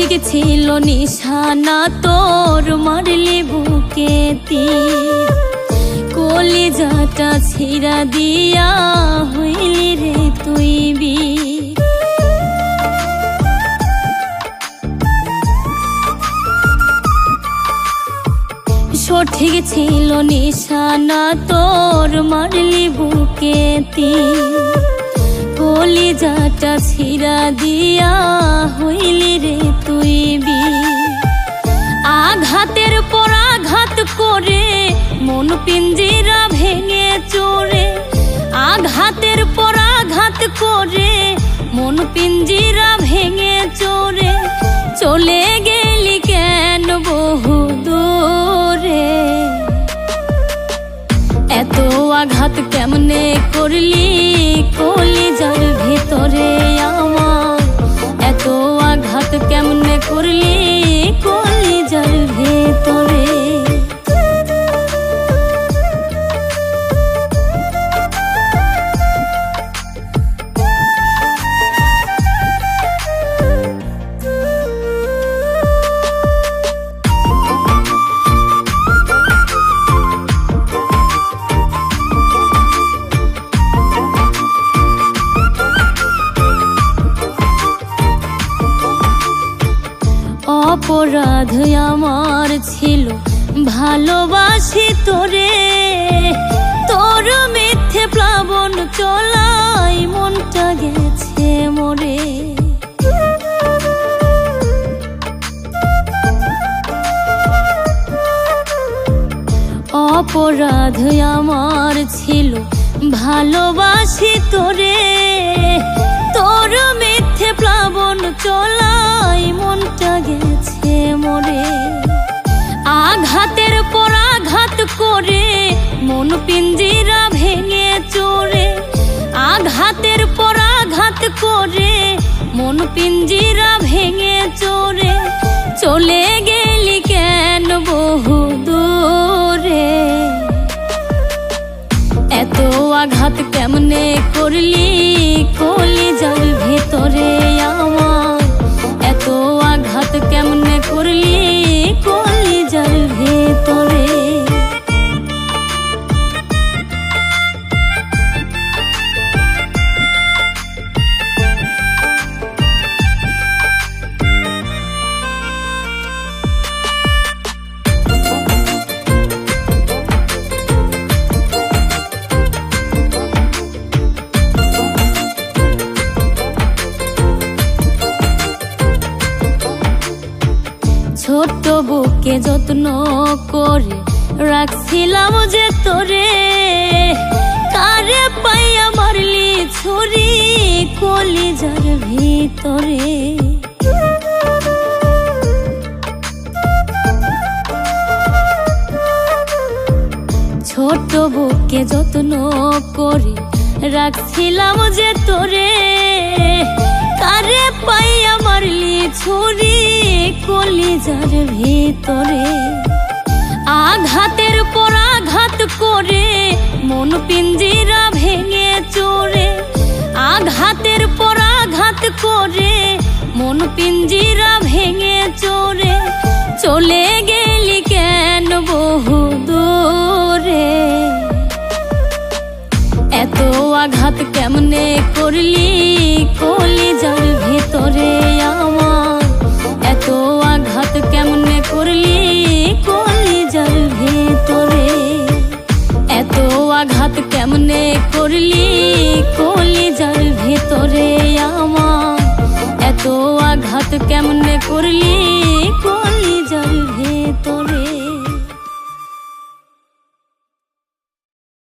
সঠিক ছিল নিশানা তোর, মারলি বুকে তীর। কলিজাটা ছিঁড়া দিয়া হইলি রে তুই বীর। সঠিক ছিল নিশানা তোর, মারলি বুকে তীর। কলিজাটা ছিঁড়া দিয়া হইলি রে তুই বীর। আঘাতের পর আঘাত করে মন পিঞ্জিরা ভেঙে চোরে। আঘাতের পর আঘাত করে মন পিঞ্জিরা ভেঙে চোরে। চলে গেলি কেন বহু দূরে, এত আঘাত কেমনে করলি কলিজার ভিতরে আমার। এত আঘাত কেমনে করলি কলিজার ভিতরে। অপরাধ আমার ছিল ভালোবাসি তোরে। তোর মিথ্যে প্লাবন চলাই মনটা গেছে মরে। অপরাধ আমার ছিল ভালোবাসি তোরে। তোর মিথ্যে প্লাবন চলাই মনটা গেছে মরে। আঘাতের পর আঘাত করে মন পিঞ্জিরা ভেঙে চোরে। আঘাতের পর আঘাত করে মন পিঞ্জিরা ভেঙে চোরে। চলে গেলি কেন বহু দূরে, এত আঘাত কেমনে করলি কলিজার ভিতরে আমার। এত আঘাত কেমনে করলি কলিজার ভিতরে। ছোট্ট বুকে যত্ন করে রাখছিলাম যে তোরে। কারে পাইয়া মারলি ছুরি কলিজার ভিতরে। ছোট্ট বুকে যত্ন করে রাখছিলাম যে তোরে। কারে পাইয়া মারলি ছুরি কলিজার ভিতরে। আঘাতের পর আঘাত করে মন পিঞ্জিরা ভেঙে চোরে। আঘাতের পর আঘাত করে মন পিঞ্জিরা ভেঙে চোরে। চলে গেলি কেন বহু দূরে, এত আঘাত কেমনে করলি কলিজার ভিতরে আমার। এত আঘাত কেমনে করলি কলিজার ভিতরে। এত আঘাত কেমনে করলি কলিজার ভিতরে আমার। এত আঘাত কেমনে করলি